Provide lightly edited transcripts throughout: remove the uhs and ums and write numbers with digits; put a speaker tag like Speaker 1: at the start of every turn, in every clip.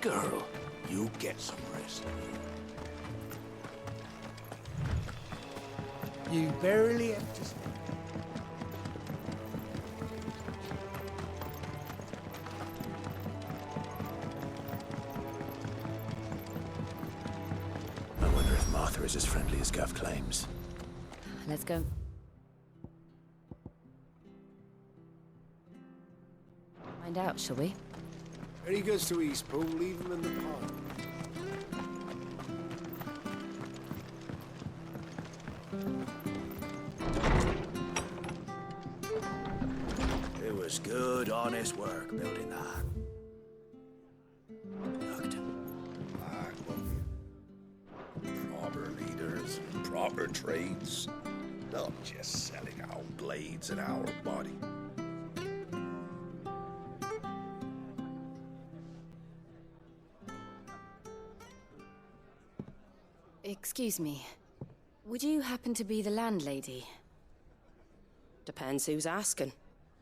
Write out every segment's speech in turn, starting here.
Speaker 1: Good girl. You get some rest. You barely have to sleep.
Speaker 2: I wonder if Martha is as friendly as Gav claims.
Speaker 3: Let's go. Find out, shall we?
Speaker 1: When he goes to Eastpool, leave him in the pod. It was good, honest work building that. Looked.
Speaker 4: Proper leaders, proper trades. Not just selling our blades and our body.
Speaker 3: Excuse me. Would you happen to be the landlady?
Speaker 5: Depends who's asking,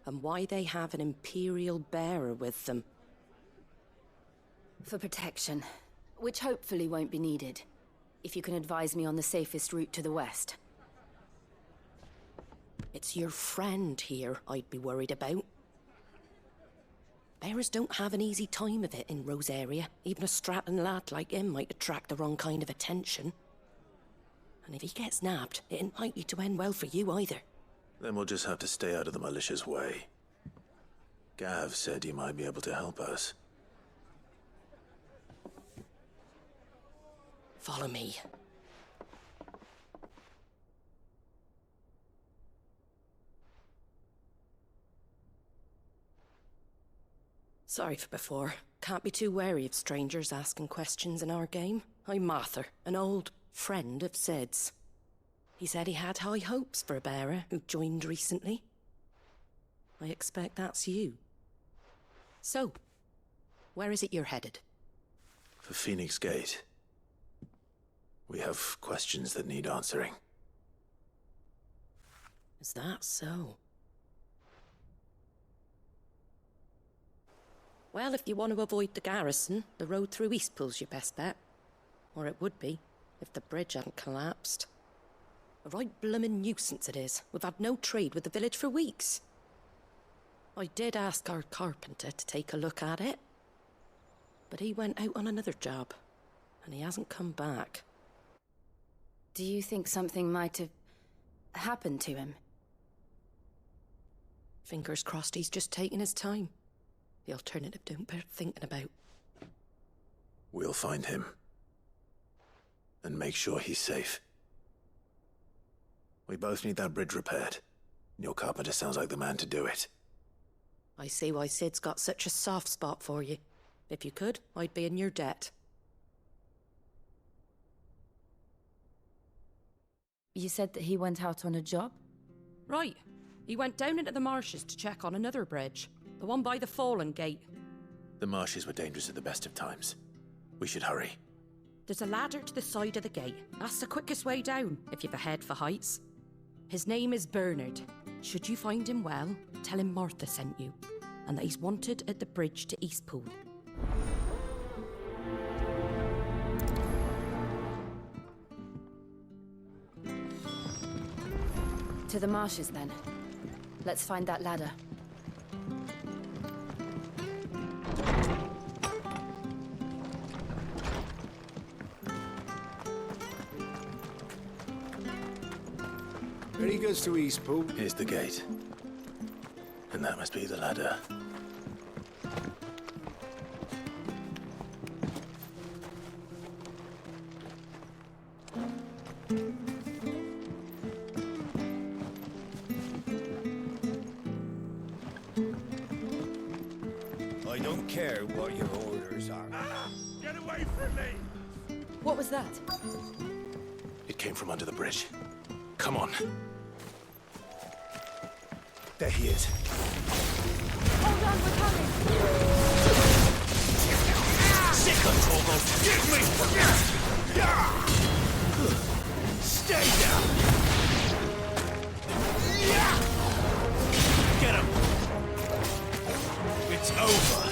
Speaker 5: and why they have an Imperial bearer with them.
Speaker 3: For protection, which hopefully won't be needed. If you can advise me on the safest route to the west.
Speaker 5: It's your friend here I'd be worried about. Bearers don't have an easy time of it in Rosaria. Even a Stratton lad like him might attract the wrong kind of attention. And if he gets nabbed, it ain't likely to end well for you either.
Speaker 2: Then we'll just have to stay out of the malicious way. Gav said he might be able to help us.
Speaker 5: Follow me. Sorry for before. Can't be too wary of strangers asking questions in our game. I'm Martha, an old friend of Sid's. He said he had high hopes for a bearer who joined recently. I expect that's you. So, where is it you're headed?
Speaker 2: For Phoenix Gate. We have questions that need answering.
Speaker 5: Is that so? Well, if you want to avoid the garrison, the road through Eastpool's your best bet. Or it would be, if the bridge hadn't collapsed. A right bloomin' nuisance it is. We've had no trade with the village for weeks. I did ask our carpenter to take a look at it. But he went out on another job, and he hasn't come back.
Speaker 3: Do you think something might have happened to him?
Speaker 5: Fingers crossed he's just taking his time. The alternative don't bear thinking about.
Speaker 2: We'll find him. And make sure he's safe. We both need that bridge repaired. Your carpenter sounds like the man to do it.
Speaker 5: I see why Sid's got such a soft spot for you. If you could, I'd be in your debt.
Speaker 3: You said that he went out on a job?
Speaker 5: Right. He went down into the marshes to check on another bridge. The one by the Fallen Gate.
Speaker 2: The marshes were dangerous at the best of times. We should hurry.
Speaker 5: There's a ladder to the side of the gate. That's the quickest way down, if you've a head for heights. His name is Bernard. Should you find him well, tell him Martha sent you, and that he's wanted at the bridge to Eastpool.
Speaker 3: To the marshes, then. Let's find that ladder.
Speaker 1: When he goes to Eastpool,
Speaker 2: Here's the gate. And that must be the ladder.
Speaker 1: I don't care what your orders are.
Speaker 4: Get away from me!
Speaker 3: What was that?
Speaker 2: It came from under the bridge. Come on.
Speaker 1: There he is.
Speaker 3: Hold on, we're coming!
Speaker 1: Sick of Torgal! Give me! Stay down! Get him! It's over.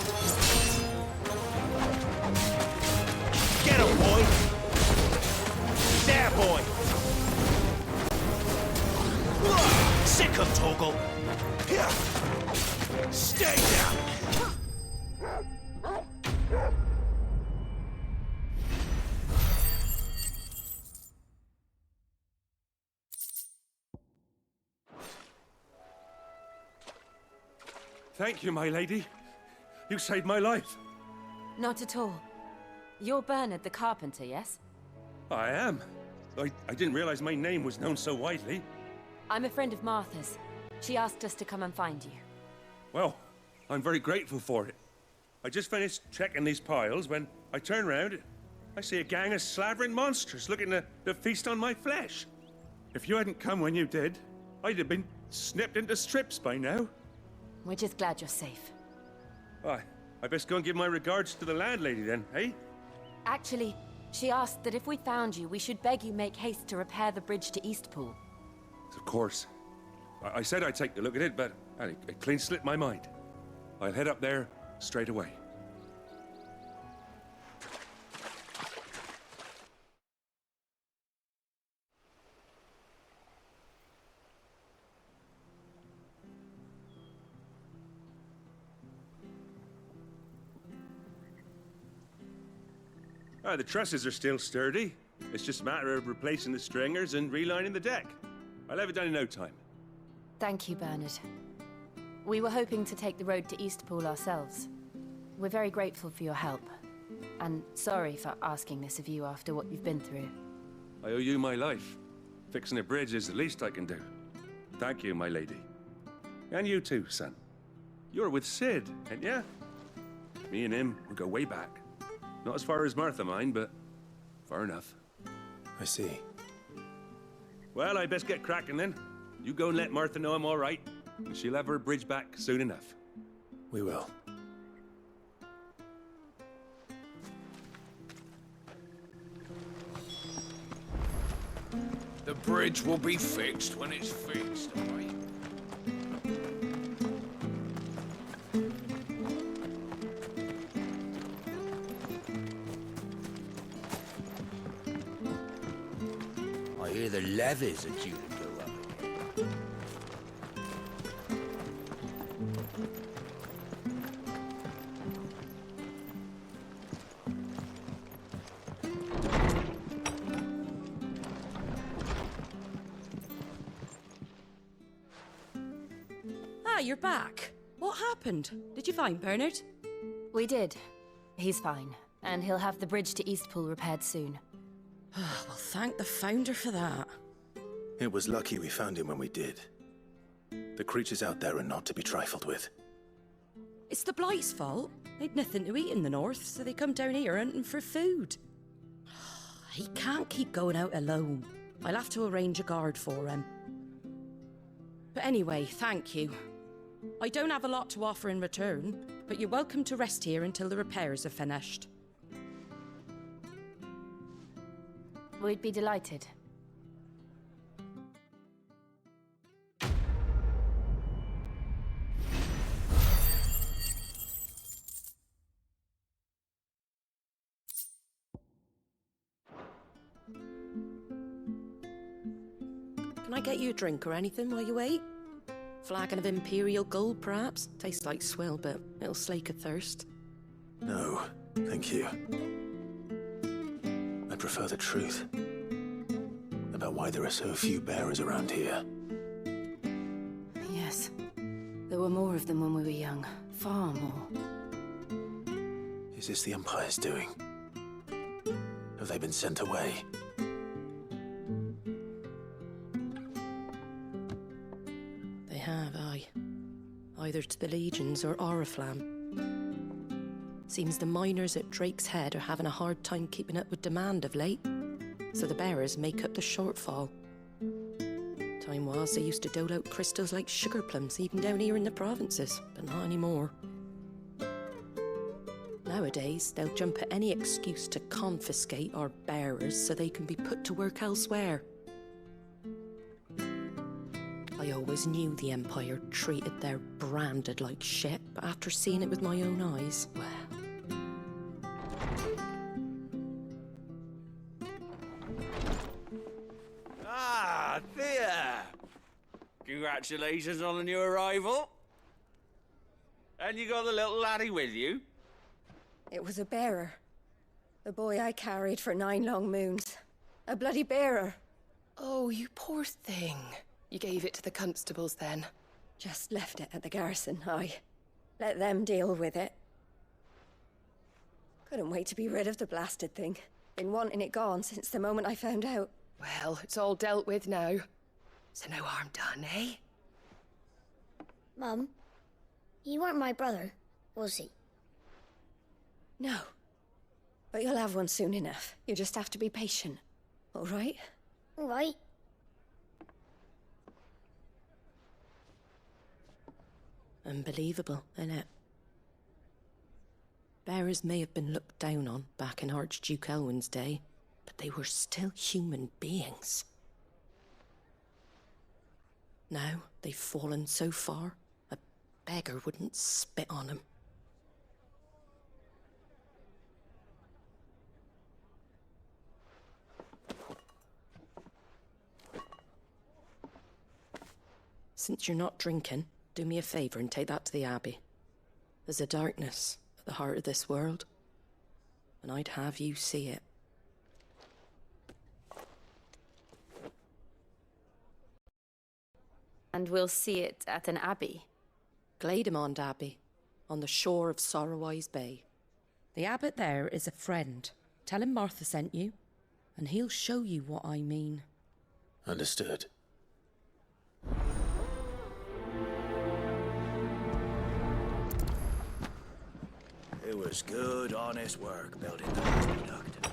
Speaker 1: sick of Torgal. Here. Stay down.
Speaker 6: Thank you, my lady. You saved my life.
Speaker 3: Not at all. You're Bernard the carpenter, yes?
Speaker 6: I am. I didn't realize my name was known so widely.
Speaker 3: I'm a friend of Martha's. She asked us to come and find you.
Speaker 6: Well, I'm very grateful for it. I just finished checking these piles when I turn around. I see a gang of slavering monsters looking to feast on my flesh. If you hadn't come when you did, I'd have been snipped into strips by now.
Speaker 3: We're just glad you're safe.
Speaker 6: I best go and give my regards to the landlady then, eh?
Speaker 3: Actually, she asked that if we found you, we should beg you make haste to repair the bridge to Eastpool.
Speaker 6: Of course. I said I'd take a look at it, but it clean slipped my mind. I'll head up there straight away. The trusses are still sturdy. It's just a matter of replacing the stringers and relining the deck. I'll have it done in no time.
Speaker 3: Thank you, Bernard. We were hoping to take the road to Eastpool ourselves. We're very grateful for your help. And sorry for asking this of you after what you've been through.
Speaker 6: I owe you my life. Fixing a bridge is the least I can do. Thank you, my lady. And you too, son. You're with Sid, ain't ya? Me and him, we go way back. Not as far as Martha, mind, but far enough.
Speaker 2: I see.
Speaker 6: Well, I best get cracking then. You go and let Martha know I'm all right, and she'll have her bridge back soon enough.
Speaker 2: We will.
Speaker 4: The bridge will be fixed when it's fixed, all right?
Speaker 1: I hear the levies are due to go up again.
Speaker 5: Ah, you're back. What happened? Did you find Bernard?
Speaker 3: We did. He's fine, and he'll have the bridge to Eastpool repaired soon.
Speaker 5: Well, thank the Founder for that.
Speaker 2: It was lucky we found him when we did. The creatures out there are not to be trifled with.
Speaker 5: It's the Blight's fault. They'd nothing to eat in the north, so they come down here hunting for food. He can't keep going out alone. I'll have to arrange a guard for him. But anyway, thank you. I don't have a lot to offer in return, but you're welcome to rest here until the repairs are finished.
Speaker 3: We'd be delighted.
Speaker 5: Can I get you a drink or anything while you wait? Flagon of Imperial Gold, perhaps? Tastes like swill, but it'll slake a thirst.
Speaker 2: No, thank you. I prefer the truth about why there are so few bearers around here.
Speaker 3: Yes. There were more of them when we were young. Far more.
Speaker 2: Is this the Empire's doing? Have they been sent away?
Speaker 5: They have, aye. Either to the Legions or Oriflamme. Seems the miners at Drake's Head are having a hard time keeping up with demand of late, so the bearers make up the shortfall. Time was they used to dole out crystals like sugar plums even down here in the provinces, but not anymore. Nowadays, they'll jump at any excuse to confiscate our bearers so they can be put to work elsewhere. I always knew the Empire treated their branded like shit, but after seeing it with my own eyes, well...
Speaker 1: Ah, there!
Speaker 7: Congratulations on the new arrival. And you got the little laddie with you?
Speaker 5: It was a bearer. The boy I carried for 9 long moons. A bloody bearer.
Speaker 8: Oh, you poor thing. You gave it to the constables then?
Speaker 5: Just left it at the garrison, I. Let them deal with it. Couldn't wait to be rid of the blasted thing. Been wanting it gone since the moment I found out.
Speaker 8: Well, it's all dealt with now. So no harm done, eh?
Speaker 9: Mum, he weren't my brother, was he?
Speaker 5: No. But you'll have one soon enough. You just have to be patient. All right?
Speaker 9: All right.
Speaker 5: Unbelievable, innit? Bearers may have been looked down on back in Archduke Elwin's day, but they were still human beings. Now they've fallen so far, a beggar wouldn't spit on them. Since you're not drinking, do me a favour and take that to the Abbey. There's a darkness at the heart of this world, and I'd have you see it.
Speaker 3: And we'll see it at an abbey.
Speaker 5: Glaidemond Abbey, on the shore of Sorrowwise Bay. The abbot there is a friend. Tell him Martha sent you, and he'll show you what I mean.
Speaker 2: Understood.
Speaker 1: It was good, honest work building the aqueduct.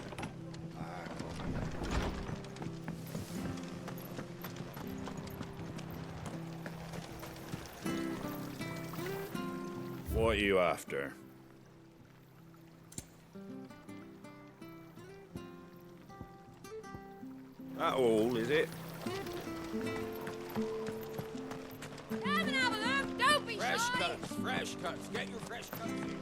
Speaker 10: What are you after? That all, is it?
Speaker 9: Come and have a look, don't be
Speaker 7: Fresh
Speaker 9: shy!
Speaker 7: cuts, fresh cuts. Get your fresh cuts in.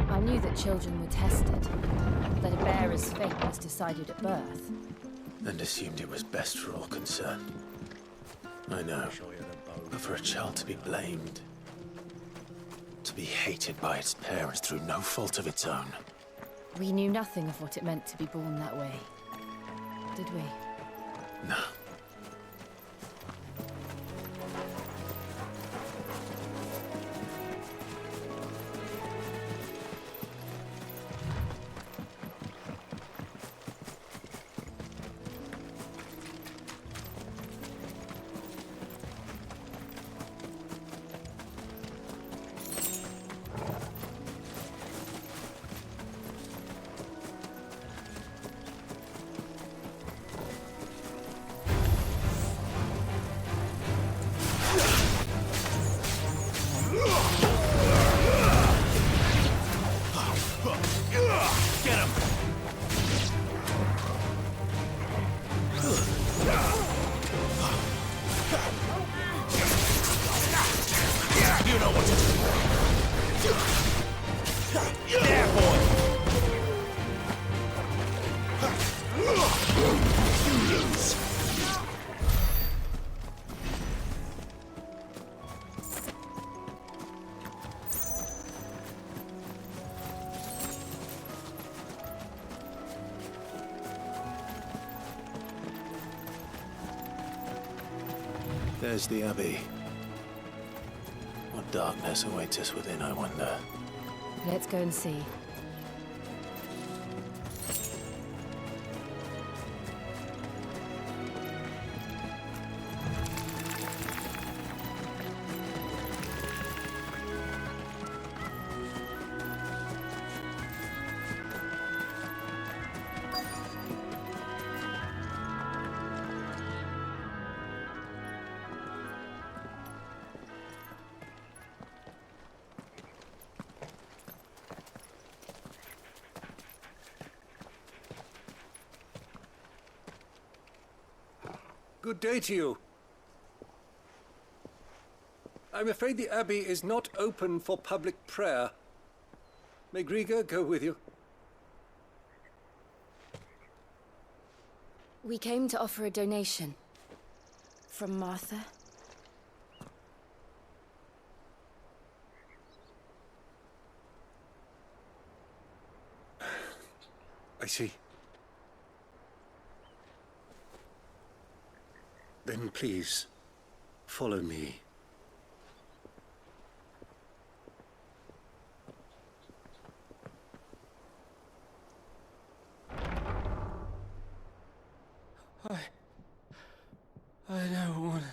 Speaker 3: I knew that children were tested, that a bearer's fate was decided at birth.
Speaker 2: And assumed it was best for all concerned. I know. But for a child to be blamed, to be hated by its parents through no fault of its own.
Speaker 3: We knew nothing of what it meant to be born that way, did we?
Speaker 2: No. There's the Abbey. What darkness awaits us within, I wonder.
Speaker 3: Let's go and see.
Speaker 11: Good day to you. I'm afraid the Abbey is not open for public prayer. May Griga go with you?
Speaker 3: We came to offer a donation. From Martha.
Speaker 11: I see. Then please, follow me.
Speaker 7: I don't want to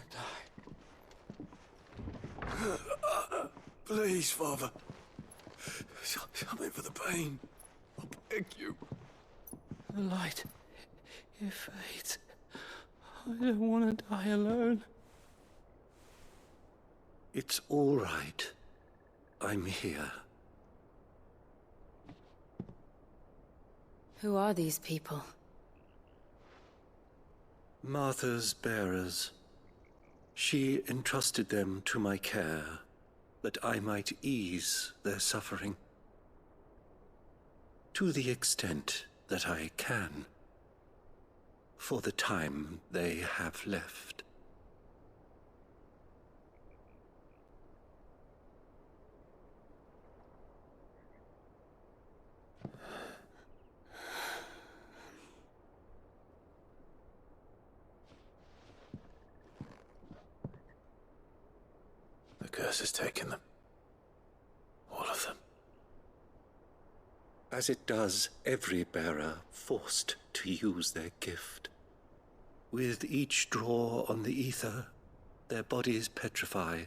Speaker 7: die.
Speaker 11: Please, Father. Something for the pain. I beg you.
Speaker 7: The light, it fades. I don't want to die alone.
Speaker 11: It's all right. I'm here.
Speaker 3: Who are these people?
Speaker 11: Martha's bearers. She entrusted them to my care, that I might ease their suffering. To the extent that I can, for the time they have left.
Speaker 2: The curse has taken them. All of them.
Speaker 11: As it does every bearer forced to use their gift. With each draw on the ether, their bodies petrify,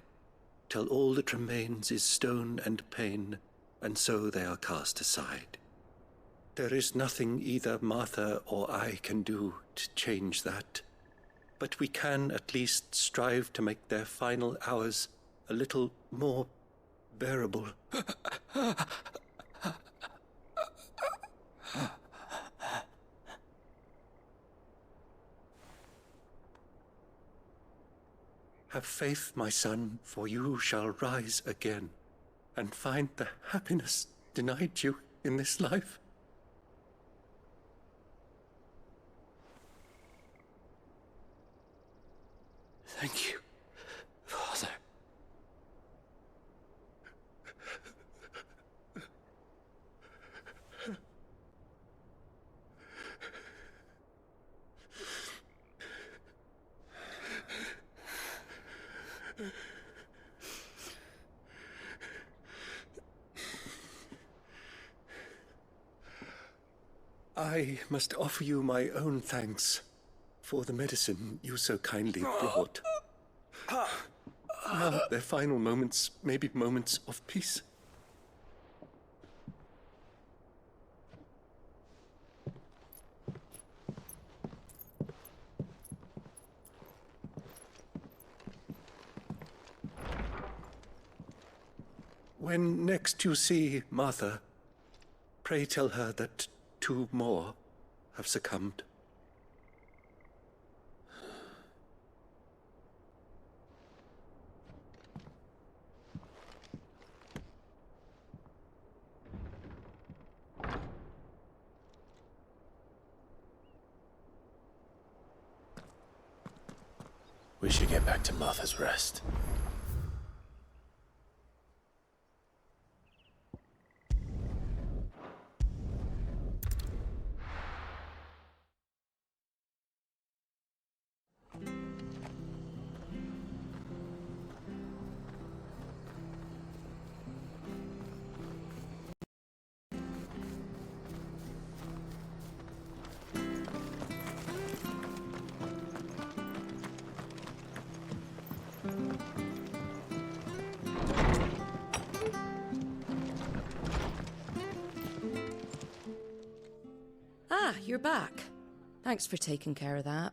Speaker 11: till all that remains is stone and pain, and so they are cast aside. There is nothing either Martha or I can do to change that, but we can at least strive to make their final hours a little more bearable. Have faith, my son, for you shall rise again, and find the happiness denied you in this life.
Speaker 7: Thank you, Father.
Speaker 11: I must offer you my own thanks for the medicine you so kindly brought. Now their final moments may be moments of peace. When next you see Martha, pray tell her that 2 more have succumbed.
Speaker 2: We should get back to Martha's Rest.
Speaker 5: Ah, you're back. Thanks for taking care of that.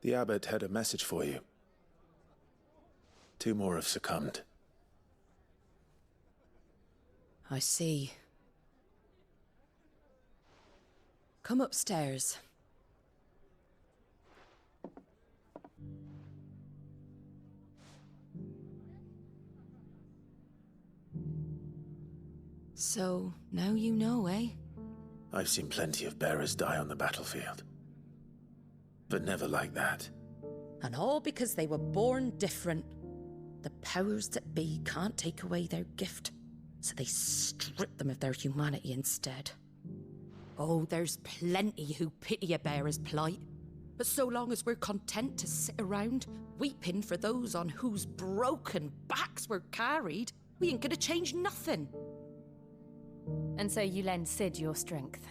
Speaker 2: The abbot had a message for you. 2 more have succumbed.
Speaker 5: I see. Come upstairs. So, now you know, eh?
Speaker 2: I've seen plenty of bearers die on the battlefield. But never like that.
Speaker 5: And all because they were born different. The powers that be can't take away their gift, so they strip them of their humanity instead. Oh, there's plenty who pity a bearer's plight. But so long as we're content to sit around, weeping for those on whose broken backs we're carried, we ain't gonna change nothing.
Speaker 3: And so you lend Cid your strength?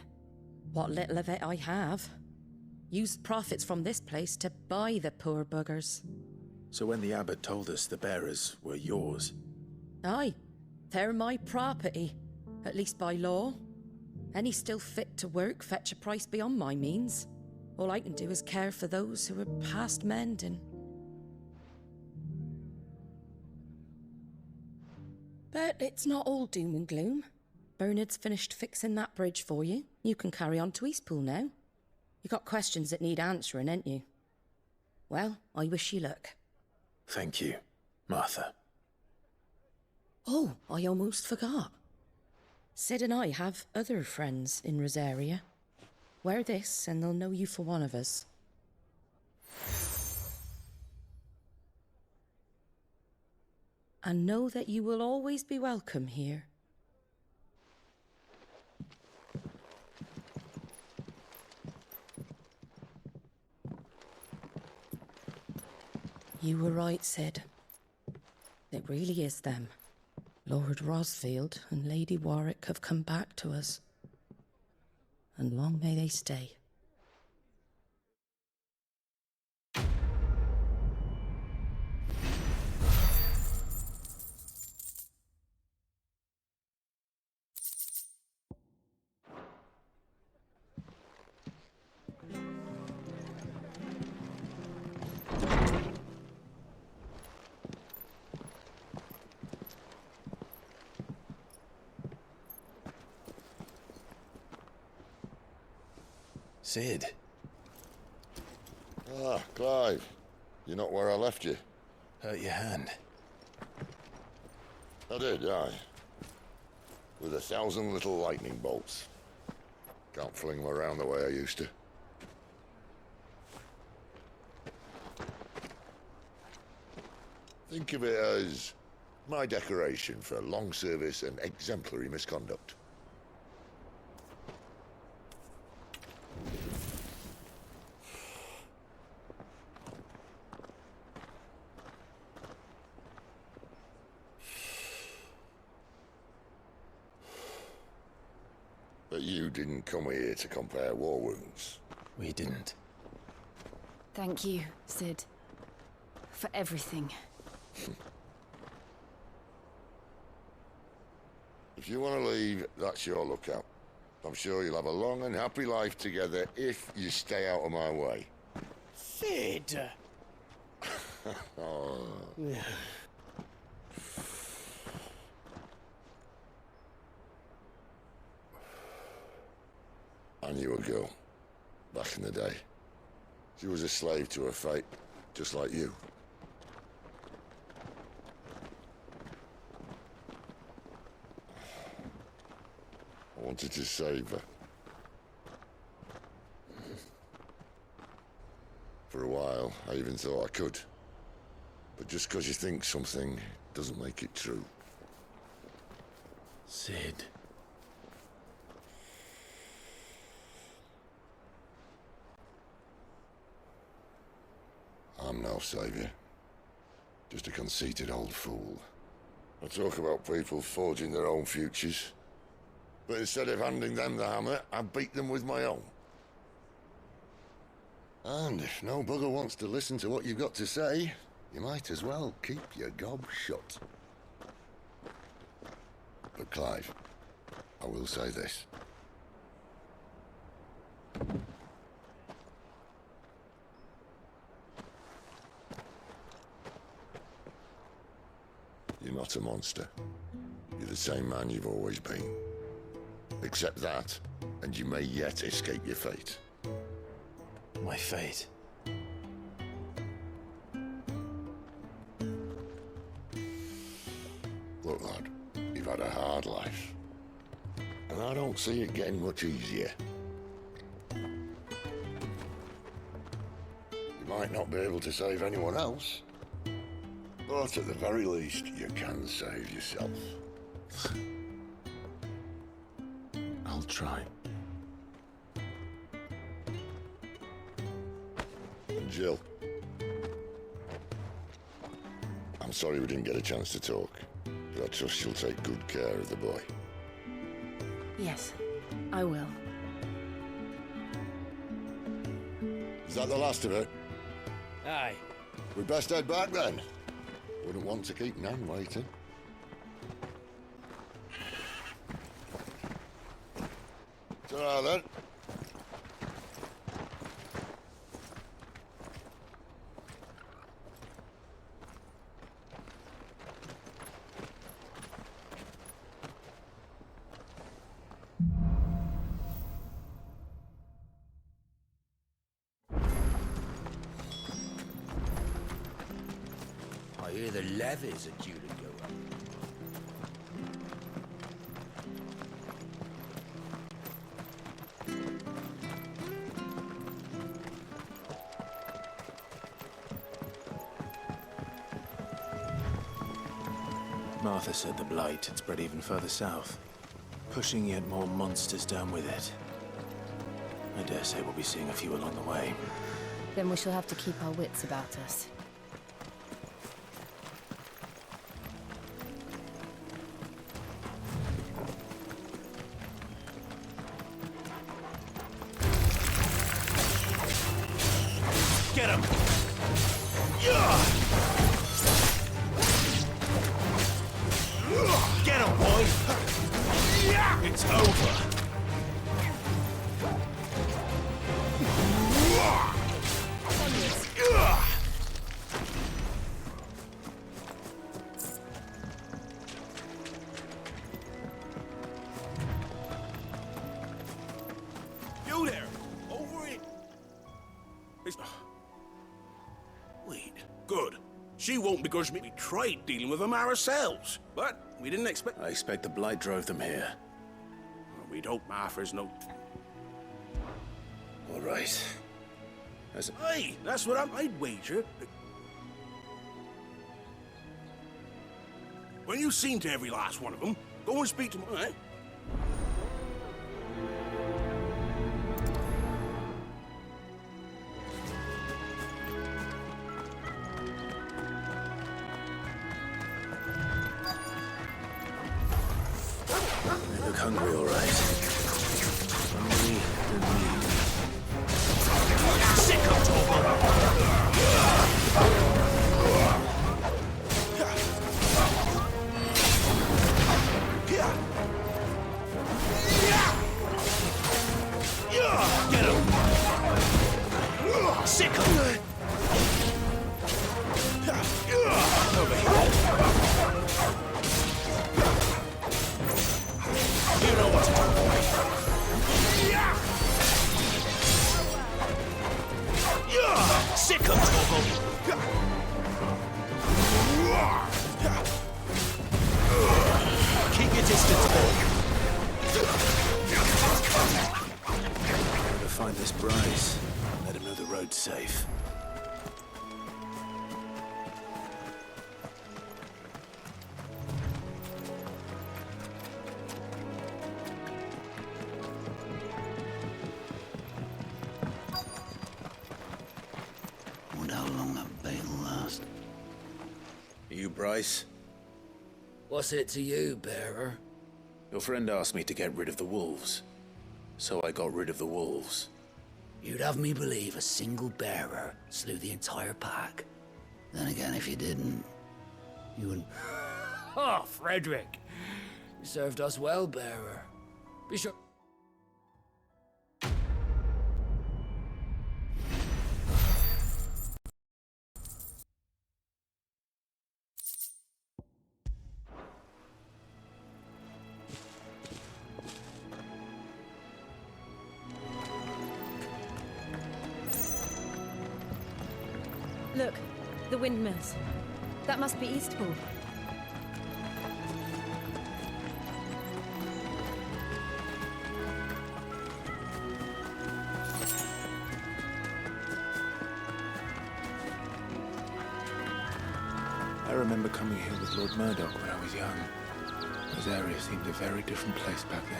Speaker 5: What little of it I have. Used profits from this place to buy the poor buggers.
Speaker 2: So when the abbot told us the bearers were yours...
Speaker 5: Aye, they're my property, at least by law. Any still fit to work fetch a price beyond my means. All I can do is care for those who are past mending. But it's not all doom and gloom. Bernard's finished fixing that bridge for you. You can carry on to Eastpool now. You got questions that need answering, ain't you? Well, I wish you luck.
Speaker 2: Thank you, Martha.
Speaker 5: Oh, I almost forgot. Cid and I have other friends in Rosaria. Wear this and they'll know you for one of us. And know that you will always be welcome here. You were right, Cid. It really is them. Lord Rosfield and Lady Warwick have come back to us. And long may they stay.
Speaker 2: Cid.
Speaker 12: Ah, Clive. You're not where I left you.
Speaker 2: Hurt your hand.
Speaker 12: I did, aye. With 1,000 little lightning bolts. Can't fling them around the way I used to. Think of it as my decoration for long service and exemplary misconduct. But you didn't come here to compare war wounds.
Speaker 2: We didn't.
Speaker 3: Thank you, Cid. For everything.
Speaker 12: If you want to leave, that's your lookout. I'm sure you'll have a long and happy life together if you stay out of my way.
Speaker 7: Cid!
Speaker 12: Oh. I knew a girl, back in the day. She was a slave to her fate, just like you. I wanted to save her. For a while, I even thought I could. But just because you think something doesn't make it true.
Speaker 2: Cid.
Speaker 12: I'm no savior. Just a conceited old fool. I talk about people forging their own futures. But instead of handing them the hammer, I beat them with my own. And if no bugger wants to listen to what you've got to say, you might as well keep your gob shut. But Clive, I will say this. You're not a monster. You're the same man you've always been. Accept that, and you may yet escape your fate.
Speaker 2: My fate?
Speaker 12: Look, lad, you've had a hard life. and I don't see it getting much easier. You might not be able to save anyone else, but at the very least, you can save yourself.
Speaker 2: I'll try.
Speaker 12: And Jill, I'm sorry we didn't get a chance to talk, but I trust you'll take good care of the boy.
Speaker 3: Yes, I will.
Speaker 12: Is that the last of it?
Speaker 10: Aye.
Speaker 12: We best head back then. Wouldn't want to keep Nan waiting. Ta-ra then.
Speaker 1: I hear the levies are due to go up.
Speaker 2: Martha said the Blight had spread even further south, pushing yet more monsters down with it. I dare say we'll be seeing a few along the way.
Speaker 3: Then we shall have to keep our wits about us.
Speaker 2: Get him! Get him, boy! It's over!
Speaker 1: You there! Over it! Wait, good. She won't because we tried dealing with them ourselves. But we didn't expect...
Speaker 2: I expect the Blight drove them here.
Speaker 1: We'd hope Martha's no...
Speaker 2: All right.
Speaker 1: Hey, that's what I'd wager. When you've seen to every last one of them, go and speak to them, eh?
Speaker 2: They look hungry, all right. Hungry and mean.
Speaker 1: Sick of
Speaker 2: Get him! Sick of it! Over here. You know what to do, boy. Sick of trouble. Keep your distance, boy. Better find this Bryce. Let him know the road's safe.
Speaker 1: Wonder how long that bait'll last.
Speaker 2: You, Bryce?
Speaker 1: What's it to you, bearer?
Speaker 2: Your friend asked me to get rid of the wolves. So I got rid of the wolves.
Speaker 1: You'd have me believe a single bearer slew the entire pack. Then again, if you didn't, you wouldn't... Oh, Frederick! You served us well, bearer. Be sure...
Speaker 3: Look, the windmills. That must be Eastpool.
Speaker 2: coming here with Lord Murdoch when I was young. This area seemed a very different place back then.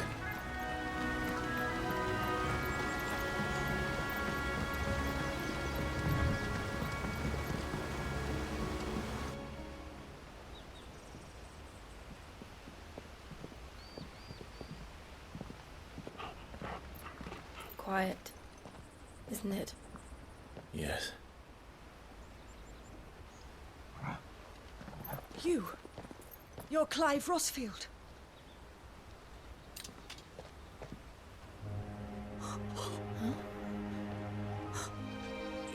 Speaker 3: Quiet, isn't it?
Speaker 2: Yes.
Speaker 13: You're Clive Rossfield.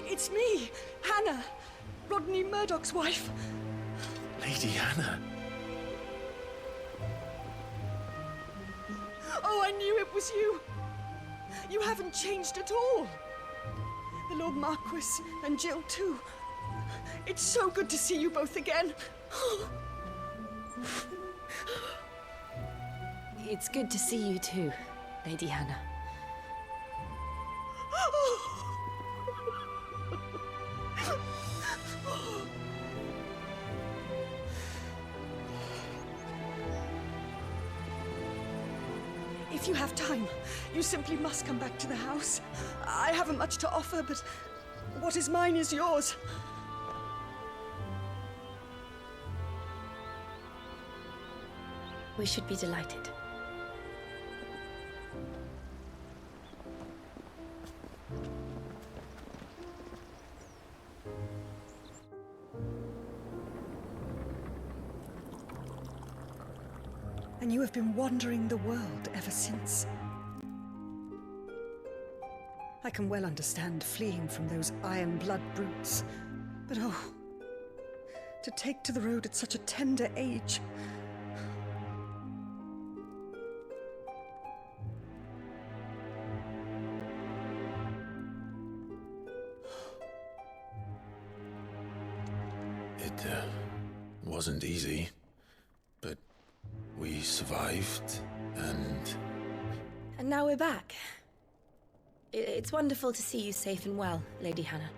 Speaker 13: It's me, Hannah, Rodney Murdoch's wife.
Speaker 2: Lady Hannah.
Speaker 13: Oh, I knew it was you. You haven't changed at all. The Lord Marquis and Jill too. It's so good to see you both again.
Speaker 3: It's good to see you too, Lady Hannah.
Speaker 13: If you have time, you simply must come back to the house. I haven't much to offer, but what is mine is yours.
Speaker 3: We should be delighted.
Speaker 13: And you have been wandering the world ever since. I can well understand fleeing from those iron blood brutes, but oh, to take to the road at such a tender age.
Speaker 2: It wasn't easy, but we survived, and
Speaker 3: now we're back. It's wonderful to see you safe and well, Lady Hannah.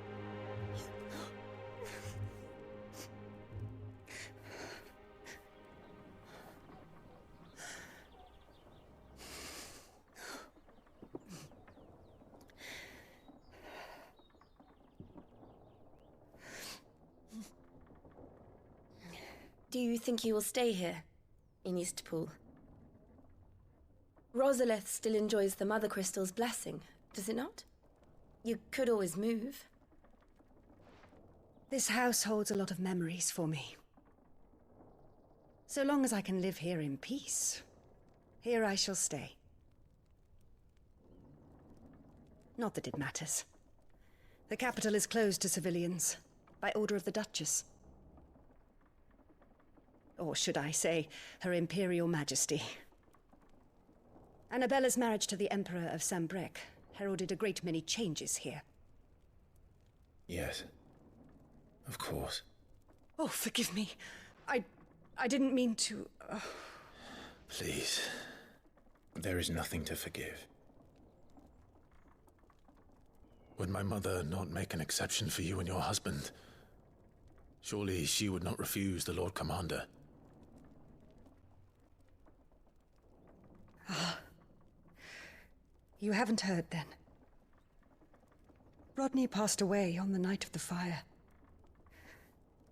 Speaker 3: Do you think you will stay here, in Eastpool? Rosalith still enjoys the Mother Crystal's blessing, does it not? You could always move.
Speaker 13: This house holds a lot of memories for me. So long as I can live here in peace, here I shall stay. Not that it matters. The capital is closed to civilians, by order of the Duchess. Or should I say, Her Imperial Majesty. Annabella's marriage to the Emperor of Sambrec heralded a great many changes here.
Speaker 2: yes, of course.
Speaker 13: Oh, forgive me. I didn't mean to...
Speaker 2: Please, there is nothing to forgive. Would my mother not make an exception for you and your husband? Surely she would not refuse the Lord Commander.
Speaker 13: You haven't heard, then. Rodney passed away on the night of the fire.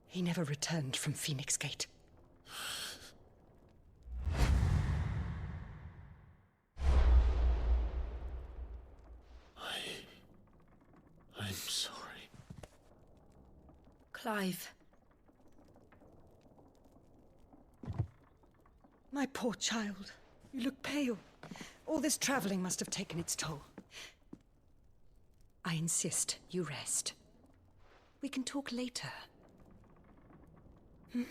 Speaker 13: He never returned from Phoenix Gate.
Speaker 2: I'm sorry.
Speaker 3: Clive.
Speaker 13: My poor child. You look pale. All this traveling must have taken its toll. I insist you rest. We can talk later. Hmm?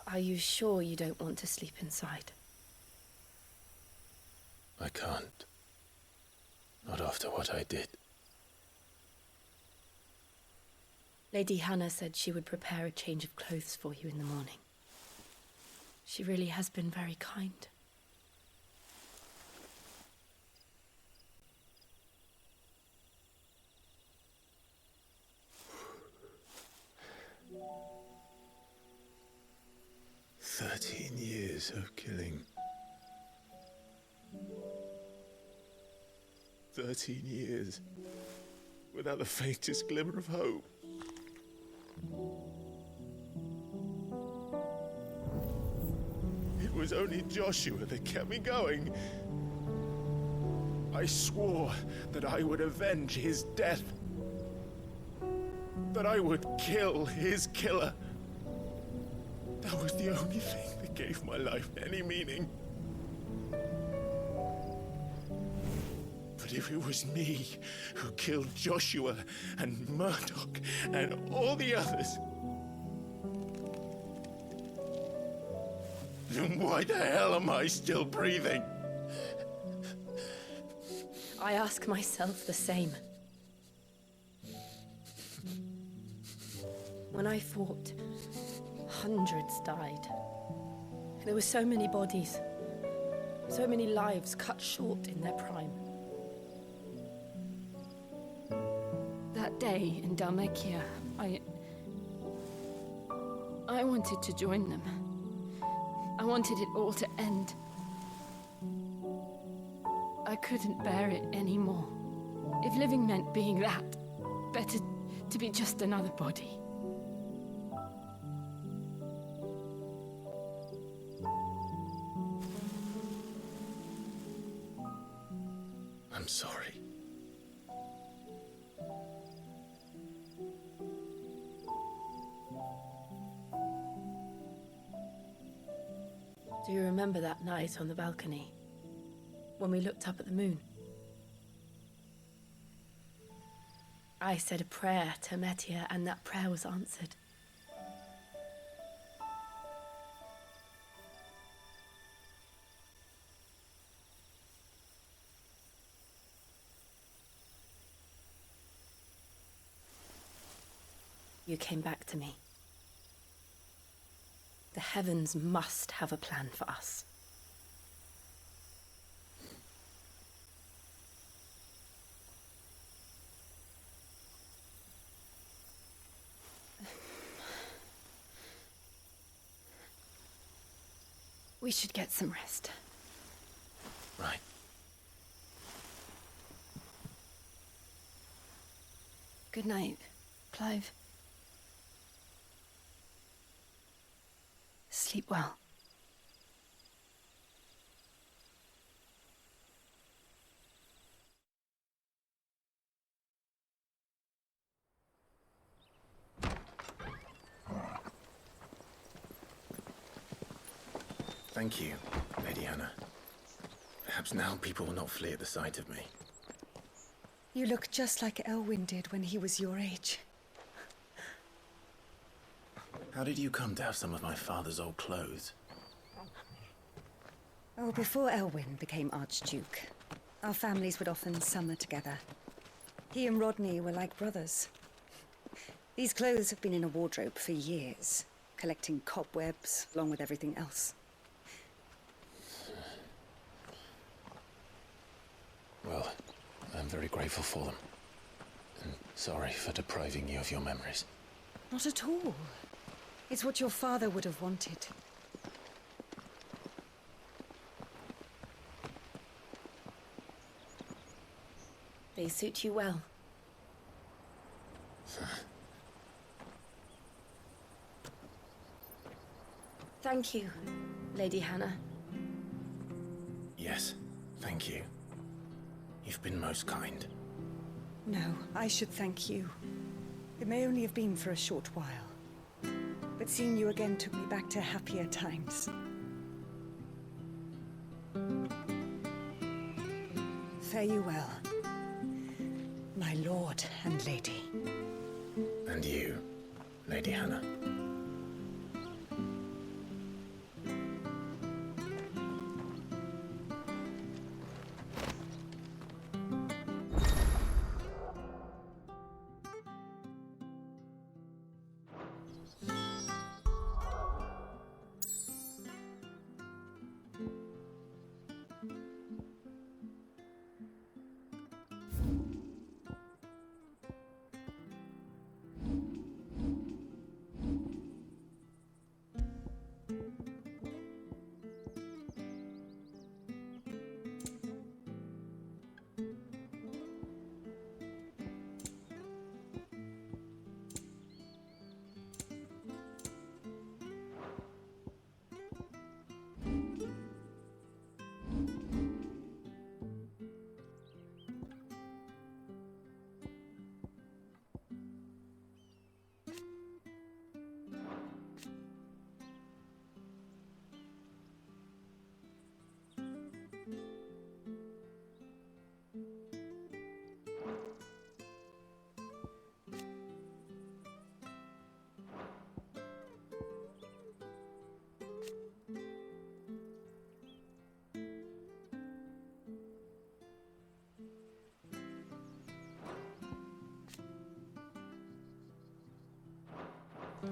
Speaker 3: Are you sure you don't want to sleep inside?
Speaker 2: I can't. Not after what I did.
Speaker 3: Lady Hannah said she would prepare a change of clothes for you in the morning. She really has been very kind.
Speaker 2: Years of killing. 13 years without the faintest glimmer of hope. It was only Joshua that kept me going. I swore that I would avenge his death. That I would kill his killer. That was the only thing that gave my life any meaning. But if it was me who killed Joshua and Murdoch and all the others, then why the hell am I still breathing?
Speaker 3: I ask myself the same. When I fought, hundreds died. There were so many bodies, so many lives cut short in their prime. That day in Dhalmekia, I wanted to join them. I wanted it all to end. I couldn't bear it anymore. If living meant being that, better to be just another body.
Speaker 2: I'm sorry.
Speaker 3: Do you remember that night on the balcony, when we looked up at the moon? I said a prayer to Metia, and that prayer was answered. You came back to me. The heavens must have a plan for us. We should get some rest.
Speaker 2: Right.
Speaker 3: Good night, Clive. Sleep well.
Speaker 2: Thank you, Lady Hannah. Perhaps now people will not flee at the sight of me.
Speaker 13: You look just like Elwyn did when he was your age.
Speaker 2: How did you come to have some of my father's old clothes?
Speaker 13: Oh, before Elwyn became Archduke, our families would often summer together. He and Rodney were like brothers. These clothes have been in a wardrobe for years, collecting cobwebs along with everything else.
Speaker 2: Well, I'm very grateful for them. And sorry for depriving you of your memories.
Speaker 13: Not at all. It's what your father would have wanted.
Speaker 3: They suit you well. Thank you, Lady Hannah.
Speaker 2: Yes, thank you. You've been most kind.
Speaker 13: No, I should thank you. It may only have been for a short while. But seeing you again took me back to happier times. Fare you well, my lord and lady.
Speaker 2: And you, Lady Hannah.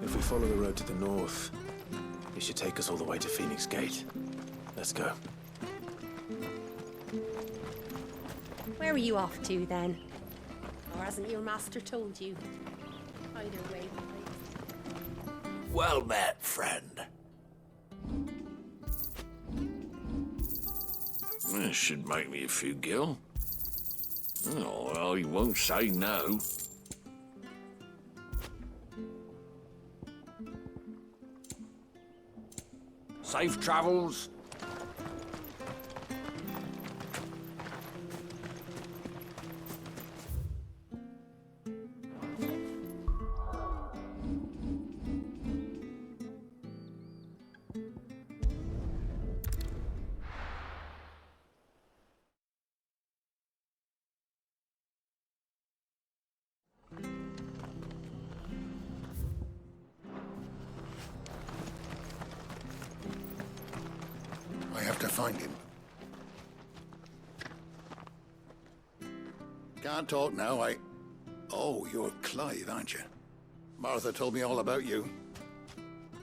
Speaker 2: If we follow the road to the north, it should take us all the way to Phoenix Gate. Let's go.
Speaker 14: Where are you off to, then? Or hasn't your master told you? Either way.
Speaker 4: Well met, friend. This should make me a few gil. Oh, well, he won't say no. Safe travels.
Speaker 12: I have to find him. Can't talk now, Oh, you're Clive, aren't you? Martha told me all about you.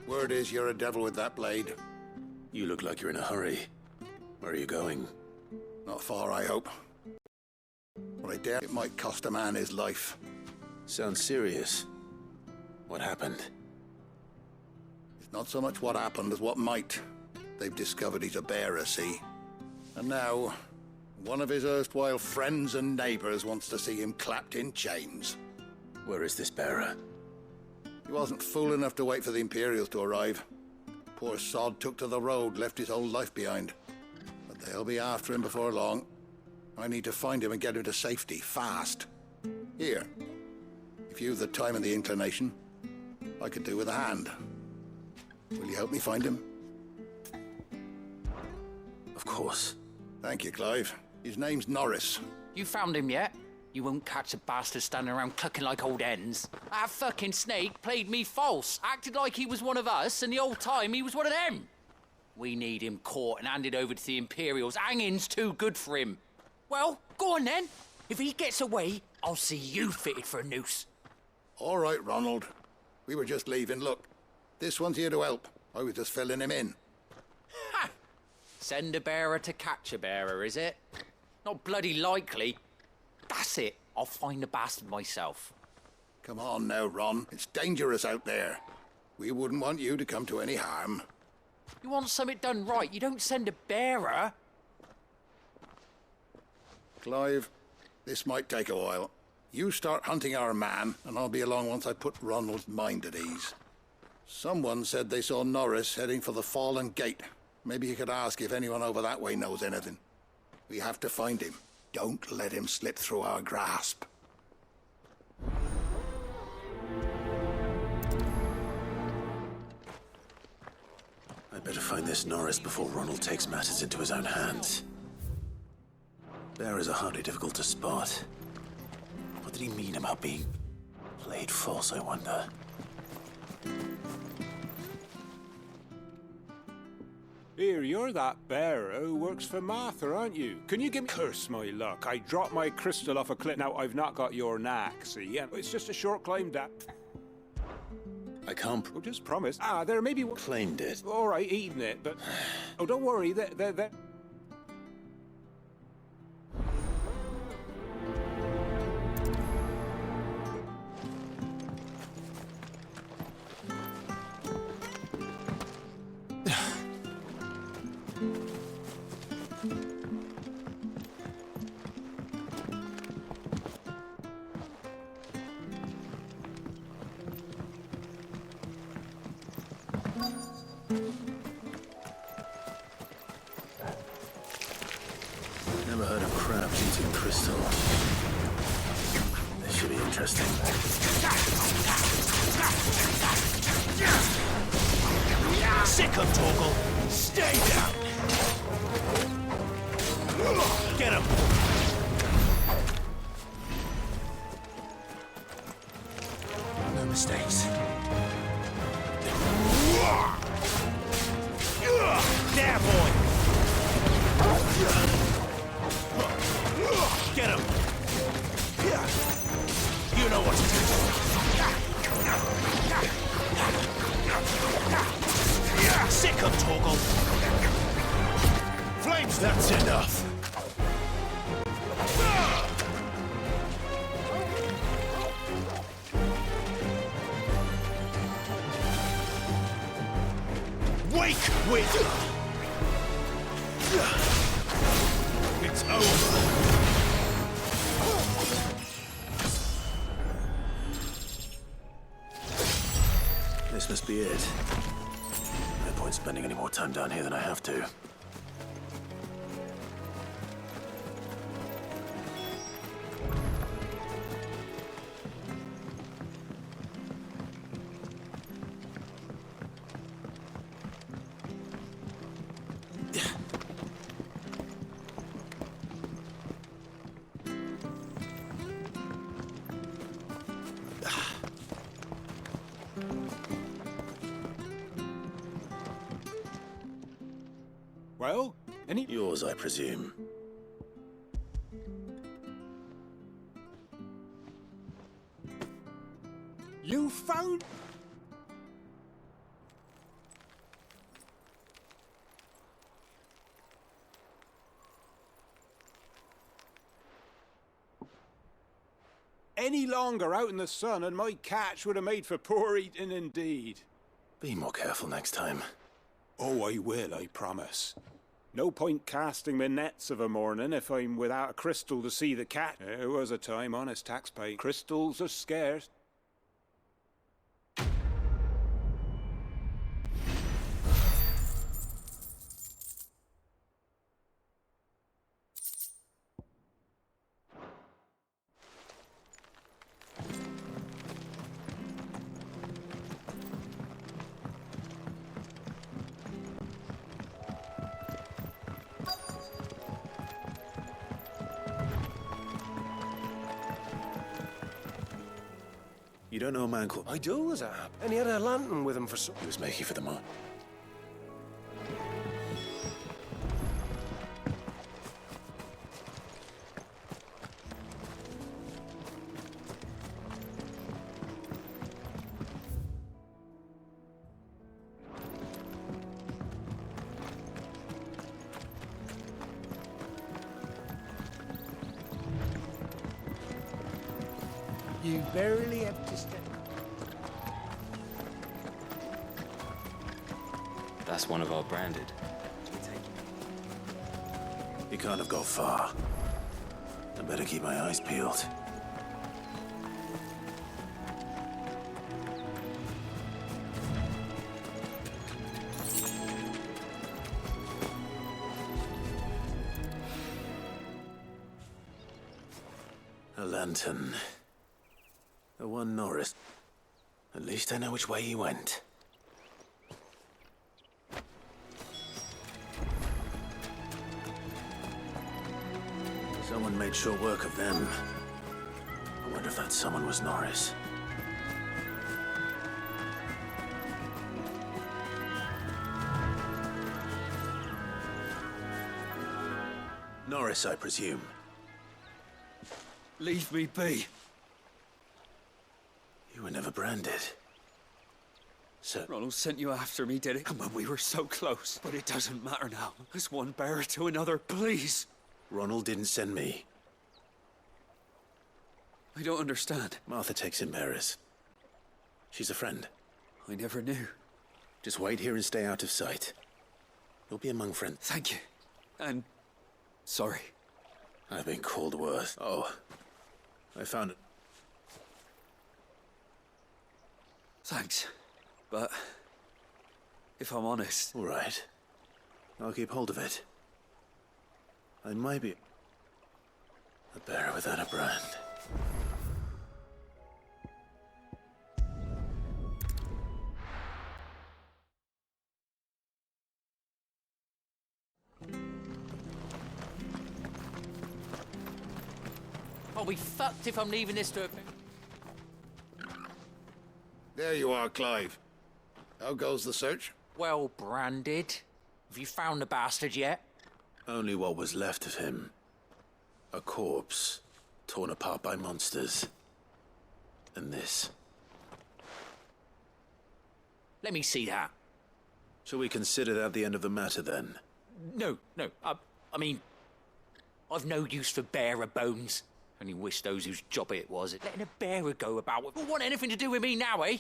Speaker 12: Word is you're a devil with that blade.
Speaker 2: You look like you're in a hurry. Where are you going?
Speaker 12: Not far, I hope. But I dare it might cost a man his life.
Speaker 2: Sounds serious. What happened?
Speaker 12: It's not so much what happened as what might. They've discovered he's a bearer, see? And now, one of his erstwhile friends and neighbors wants to see him clapped in chains.
Speaker 2: Where is this bearer?
Speaker 12: He wasn't fool enough to wait for the Imperials to arrive. Poor sod took to the road, left his whole life behind. But they'll be after him before long. I need to find him and get him to safety, fast. Here, if you've the time and the inclination, I could do with a hand. Will you help me find him?
Speaker 2: Of course.
Speaker 12: Thank you, Clive. His name's Norris.
Speaker 1: You found him yet? You won't catch a bastard standing around clucking like old hens. That fucking snake played me false, acted like he was one of us, and the whole time he was one of them. We need him caught and handed over to the Imperials. Hanging's too good for him. Well, go on then. If he gets away, I'll see you fitted for a noose.
Speaker 12: All right, Ronald. We were just leaving. Look, this one's here to help. I was just filling him in.
Speaker 1: Ha! Send a bearer to catch a bearer, is it? Not bloody likely. That's it. I'll find the bastard myself.
Speaker 12: Come on now, Ron. It's dangerous out there. We wouldn't want you to come to any harm.
Speaker 1: You want something done right, you don't send a bearer.
Speaker 12: Clive, this might take a while. You start hunting our man, and I'll be along once I put Ronald's mind at ease. Someone said they saw Norris heading for the Fallen Gate. Maybe you could ask if anyone over that way knows anything. We have to find him. Don't let him slip through our grasp.
Speaker 2: I'd better find this Norris before Ronald takes matters into his own hands. Bearers are hardly difficult to spot. What did he mean about being played false, I wonder?
Speaker 10: Here, you're that bearer who works for Martha, aren't you? Can you give me... Curse my luck. I dropped my crystal off a cliff. Now, I've not got your knack, see? It's just a short climb down.
Speaker 2: I can't...
Speaker 10: Oh, just promise. There may be...
Speaker 2: Claimed it.
Speaker 10: All right, eating it, but... Oh, don't worry. They're...
Speaker 2: Never heard of crabs eating crystal. This should be interesting.
Speaker 15: Sick of Torgal! Stay down! Get him! No mistakes. There, boy! Get him! You know what to do. Torgal! Flames, that's enough! Wake with... It's over.
Speaker 2: This must be it. No point spending any more time down here than I have to.
Speaker 10: Well, any...
Speaker 2: Yours, I presume.
Speaker 10: You found... Any longer out in the sun and my catch would have made for poor eating indeed.
Speaker 2: Be more careful next time.
Speaker 10: Oh, I will, I promise. No point casting my nets of a morning if I'm without a crystal to see the cat. There was a time, honest taxpayer. Crystals are scarce.
Speaker 2: You don't know a man called...
Speaker 16: I do, as I have. And he had a lantern with him for some...
Speaker 2: He was making for the mark.
Speaker 16: You barely have to step.
Speaker 17: That's one of our branded.
Speaker 2: He can't have got far. I better keep my eyes peeled. A lantern. The one Norris. At least I know which way he went. Someone made short work of them. I wonder if that someone was Norris. Norris, I presume.
Speaker 1: Leave me be.
Speaker 2: You were never branded. So...
Speaker 1: Ronald sent you after me, did it? And when we were so close. But it doesn't matter now. It's one bearer to another, please.
Speaker 2: Ronald didn't send me.
Speaker 1: I don't understand.
Speaker 2: Martha takes in bearers. She's a friend.
Speaker 1: I never knew.
Speaker 2: Just wait here and stay out of sight. You'll be among friends.
Speaker 1: Thank you. And... sorry.
Speaker 2: I've been called worse. Oh. I found it.
Speaker 1: Thanks. But... if I'm honest...
Speaker 2: All right. I'll keep hold of it. I might be... a bearer without a brand.
Speaker 18: I'll be fucked if I'm leaving this to...
Speaker 12: There you are, Clive. How goes the search?
Speaker 18: Well branded. Have you found the bastard yet?
Speaker 2: Only what was left of him. A corpse, torn apart by monsters. And this.
Speaker 18: Let me see that.
Speaker 2: Shall we consider that the end of the matter, then?
Speaker 18: No. I mean, I've no use for bearer bones. Only wish those whose job it was at letting a bearer go about would want anything to do with me now, eh?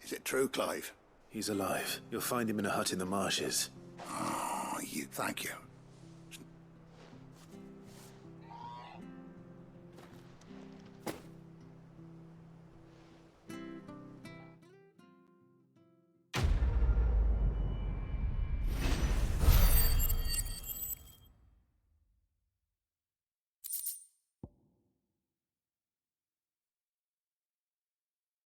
Speaker 12: Is it true, Clive?
Speaker 2: He's alive. You'll find him in a hut in the marshes.
Speaker 12: Oh, thank you.